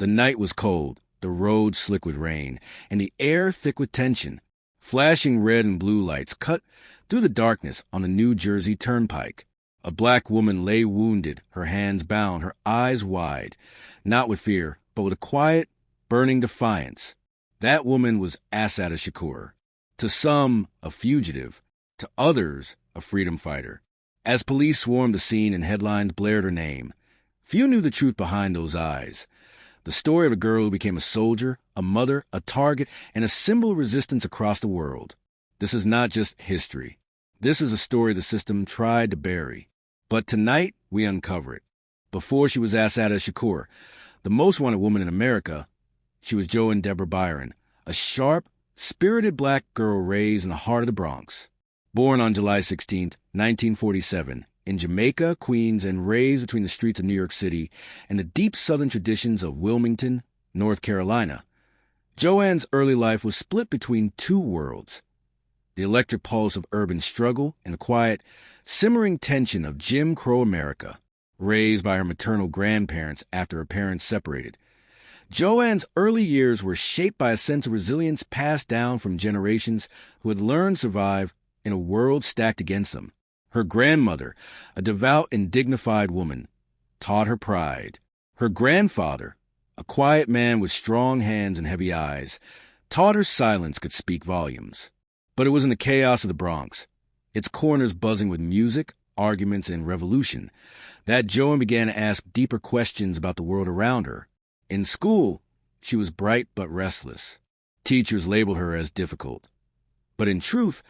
The night was cold, the road slick with rain, and the air thick with tension. Flashing red and blue lights cut through the darkness on the New Jersey Turnpike. A black woman lay wounded, her hands bound, her eyes wide, not with fear, but with a quiet, burning defiance. That woman was Assata Shakur. To some, a fugitive. To others, a freedom fighter. As police swarmed the scene and headlines blared her name, few knew the truth behind those eyes. The story of a girl who became a soldier, a mother, a target, and a symbol of resistance across the world. This is not just history. This is a story the system tried to bury. But tonight, we uncover it. Before she was Assata Shakur, the most wanted woman in America, she was Joan Deborah Byron, a sharp, spirited black girl raised in the heart of the Bronx. Born on July 16, 1947, in Jamaica, Queens, and raised between the streets of New York City and the deep southern traditions of Wilmington, North Carolina, Joanne's early life was split between two worlds: the electric pulse of urban struggle and the quiet, simmering tension of Jim Crow America. Raised by her maternal grandparents after her parents separated, Joanne's early years were shaped by a sense of resilience passed down from generations who had learned to survive in a world stacked against them. Her grandmother, a devout and dignified woman, taught her pride. Her grandfather, a quiet man with strong hands and heavy eyes, taught her silence could speak volumes. But it was in the chaos of the Bronx, its corners buzzing with music, arguments, and revolution, that Joan began to ask deeper questions about the world around her. In school, she was bright but restless. Teachers labeled her as difficult. But in truth,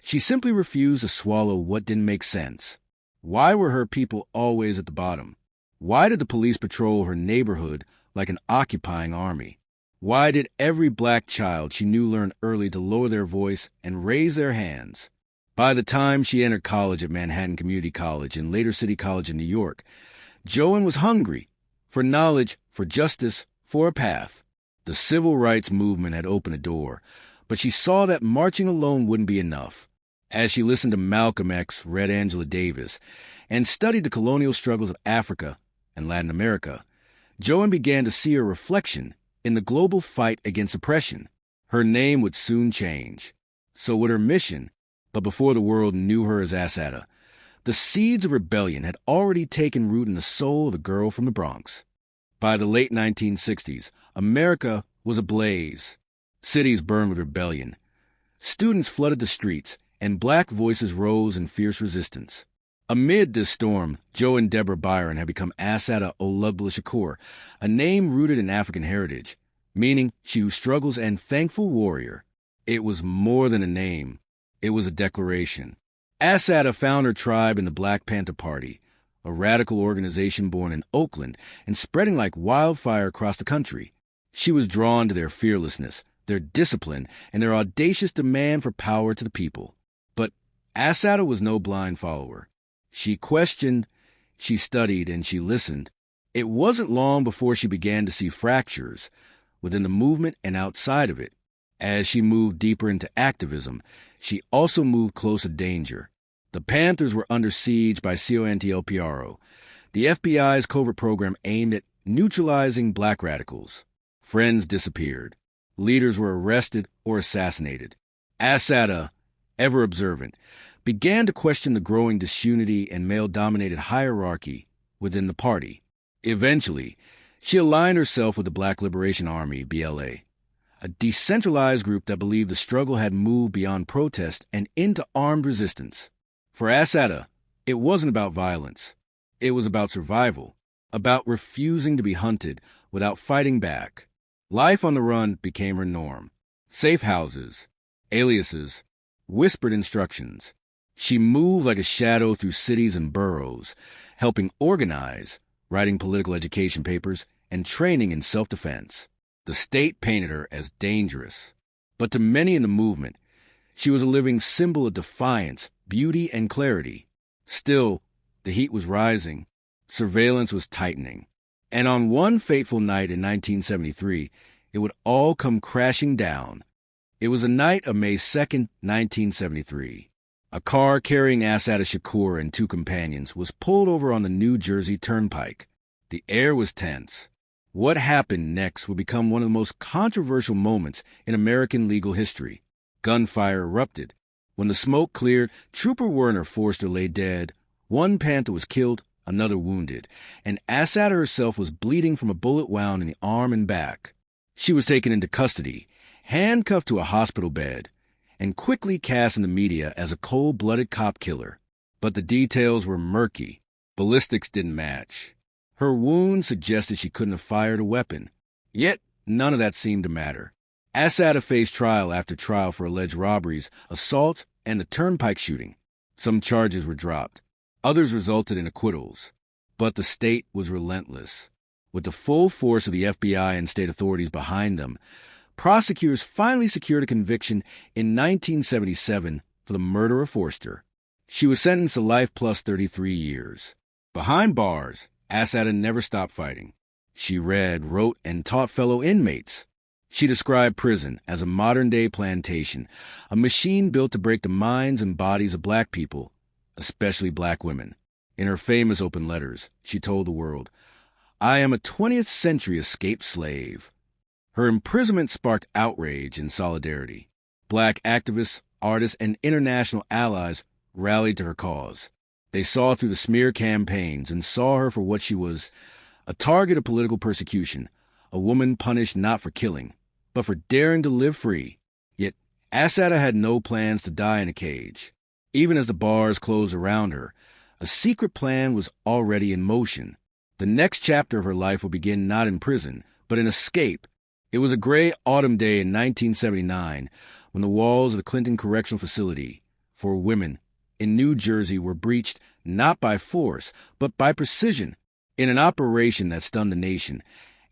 she simply refused to swallow what didn't make sense. Why were her people always at the bottom? Why did the police patrol her neighborhood like an occupying army? Why did every black child she knew learn early to lower their voice and raise their hands? By the time she entered college at Manhattan Community College and later City College in New York, Joan was hungry for knowledge, for justice, for a path. The civil rights movement had opened a door, but she saw that marching alone wouldn't be enough. As she listened to Malcolm X, read Angela Davis, and studied the colonial struggles of Africa and Latin America, Joan began to see her reflection in the global fight against oppression. Her name would soon change. So would her mission. But before the world knew her as Assata, the seeds of rebellion had already taken root in the soul of the girl from the Bronx. By the late 1960s, America was ablaze. Cities burned with rebellion. Students flooded the streets, and black voices rose in fierce resistance. Amid this storm, Joan Deborah Byron had become Assata Shakur, a name rooted in African heritage, meaning she who struggles and thankful warrior. It was more than a name. It was a declaration. Assata found her tribe in the Black Panther Party, a radical organization born in Oakland and spreading like wildfire across the country. She was drawn to their fearlessness, their discipline, and their audacious demand for power to the people. But Assata was no blind follower. She questioned, she studied, and she listened. It wasn't long before she began to see fractures within the movement and outside of it. As she moved deeper into activism, she also moved close to danger. The Panthers were under siege by CONTLPRO, the FBI's covert program aimed at neutralizing black radicals. Friends disappeared. Leaders were arrested or assassinated. Assata, ever observant, began to question the growing disunity and male-dominated hierarchy within the party. Eventually, she aligned herself with the Black Liberation Army, BLA, a decentralized group that believed the struggle had moved beyond protest and into armed resistance. For Assata, it wasn't about violence. It was about survival, about refusing to be hunted without fighting back. Life on the run became her norm. Safe houses, aliases, whispered instructions. She moved like a shadow through cities and boroughs, helping organize, writing political education papers, and training in self-defense. The state painted her as dangerous. But to many in the movement, she was a living symbol of defiance, beauty, and clarity. Still, the heat was rising. Surveillance was tightening. And on one fateful night in 1973, it would all come crashing down. It was a night of May 2nd, 1973. A car carrying Assata Shakur and two companions was pulled over on the New Jersey Turnpike. The air was tense. What happened next would become one of the most controversial moments in American legal history. Gunfire erupted. When the smoke cleared, Trooper Werner Forster lay dead. One Panther was killed, another wounded, and Assata herself was bleeding from a bullet wound in the arm and back. She was taken into custody, handcuffed to a hospital bed, and quickly cast in the media as a cold-blooded cop killer. But the details were murky. Ballistics didn't match. Her wounds suggested she couldn't have fired a weapon. Yet, none of that seemed to matter. Assata faced trial after trial for alleged robberies, assaults, and the turnpike shooting. Some charges were dropped. Others resulted in acquittals. But the state was relentless. With the full force of the FBI and state authorities behind them, prosecutors finally secured a conviction in 1977 for the murder of Forster. She was sentenced to life plus 33 years. Behind bars, Assata never stopped fighting. She read, wrote, and taught fellow inmates. She described prison as a modern-day plantation, a machine built to break the minds and bodies of black people, especially black women. In her famous open letters, she told the world, "I am a 20th century escaped slave." Her imprisonment sparked outrage and solidarity. Black activists, artists, and international allies rallied to her cause. They saw through the smear campaigns and saw her for what she was, a target of political persecution, a woman punished not for killing, but for daring to live free. Yet Assata had no plans to die in a cage. Even as the bars closed around her, a secret plan was already in motion. The next chapter of her life would begin not in prison, but in escape. It was a gray autumn day in 1979 when the walls of the Clinton Correctional Facility for women in New Jersey were breached not by force, but by precision. In an operation that stunned the nation,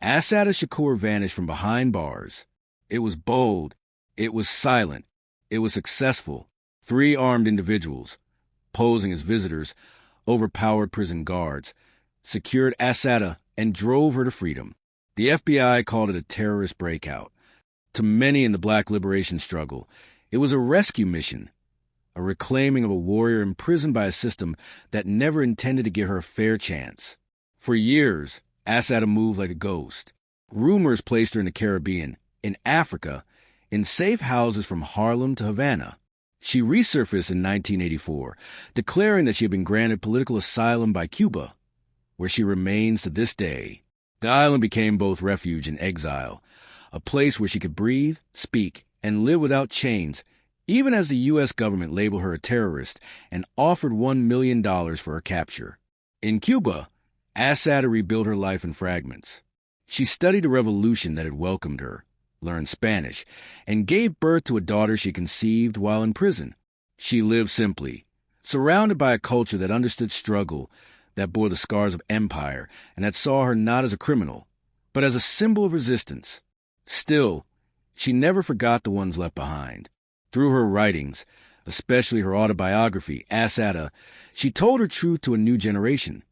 Assata Shakur vanished from behind bars. It was bold. It was silent. It was successful. 3 armed individuals, posing as visitors, overpowered prison guards, secured Assata and drove her to freedom. The FBI called it a terrorist breakout. To many in the black liberation struggle, it was a rescue mission, a reclaiming of a warrior imprisoned by a system that never intended to give her a fair chance. For years, Assata moved like a ghost. Rumors placed her in the Caribbean, in Africa, in safe houses from Harlem to Havana. She resurfaced in 1984, declaring that she had been granted political asylum by Cuba, where she remains to this day. The island became both refuge and exile, a place where she could breathe, speak, and live without chains, even as the U.S. government labeled her a terrorist and offered $1 million for her capture. In Cuba, Assata rebuilt her life in fragments. She studied the revolution that had welcomed her, learned Spanish, and gave birth to a daughter she conceived while in prison. She lived simply, surrounded by a culture that understood struggle, that bore the scars of empire, and that saw her not as a criminal, but as a symbol of resistance. Still, she never forgot the ones left behind. Through her writings, especially her autobiography, Assata, she told her truth to a new generation.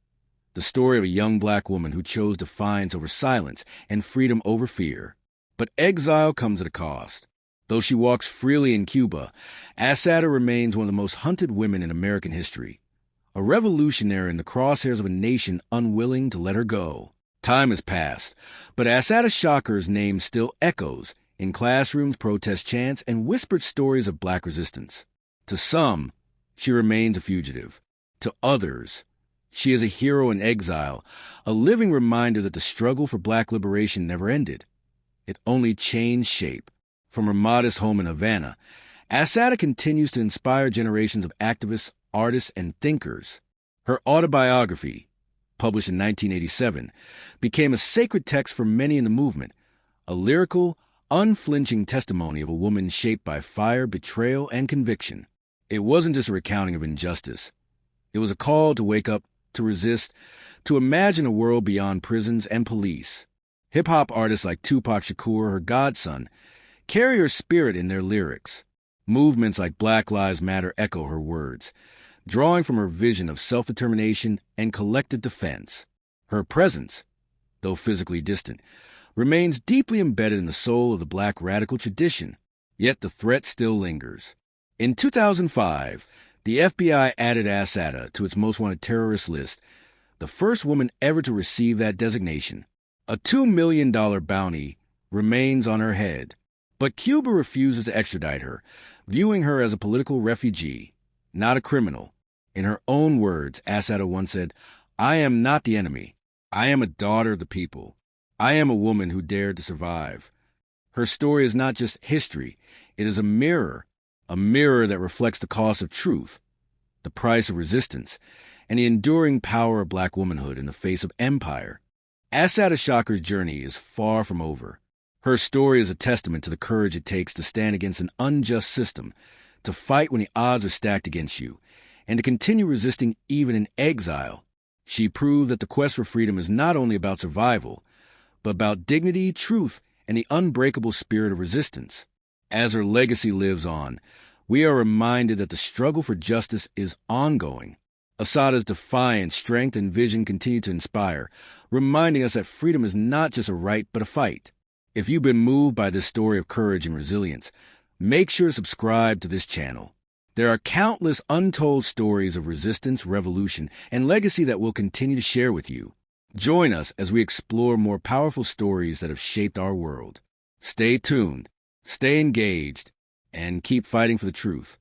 The story of a young black woman who chose defiance over silence and freedom over fear. But exile comes at a cost. Though she walks freely in Cuba, Assata remains one of the most hunted women in American history. A revolutionary in the crosshairs of a nation unwilling to let her go. Time has passed, but Assata Shakur's name still echoes in classrooms, protest chants, and whispered stories of black resistance. To some, she remains a fugitive. To others, she is a hero in exile, a living reminder that the struggle for black liberation never ended. It only changed shape. From her modest home in Havana, Assata continues to inspire generations of activists, artists, and thinkers. Her autobiography, published in 1987, became a sacred text for many in the movement, a lyrical, unflinching testimony of a woman shaped by fire, betrayal, and conviction. It wasn't just a recounting of injustice. It was a call to wake up, to resist, to imagine a world beyond prisons and police. Hip-hop artists like Tupac Shakur, her godson, carry her spirit in their lyrics. Movements like Black Lives Matter echo her words, drawing from her vision of self-determination and collective defense. Her presence, though physically distant, remains deeply embedded in the soul of the black radical tradition, yet the threat still lingers. In 2005, the FBI added Assata to its most wanted terrorist list, the first woman ever to receive that designation. A $2 million bounty remains on her head, but Cuba refuses to extradite her, viewing her as a political refugee, not a criminal. In her own words, Assata once said, "I am not the enemy. I am a daughter of the people. I am a woman who dared to survive." Her story is not just history. It is a mirror that reflects the cost of truth, the price of resistance, and the enduring power of black womanhood in the face of empire. Assata Shakur's journey is far from over. Her story is a testament to the courage it takes to stand against an unjust system, to fight when the odds are stacked against you, and to continue resisting even in exile. She proved that the quest for freedom is not only about survival, but about dignity, truth, and the unbreakable spirit of resistance. As her legacy lives on, we are reminded that the struggle for justice is ongoing. Assata's defiance, strength, and vision continue to inspire, reminding us that freedom is not just a right, but a fight. If you've been moved by this story of courage and resilience, make sure to subscribe to this channel. There are countless untold stories of resistance, revolution, and legacy that we'll continue to share with you. Join us as we explore more powerful stories that have shaped our world. Stay tuned, stay engaged, and keep fighting for the truth.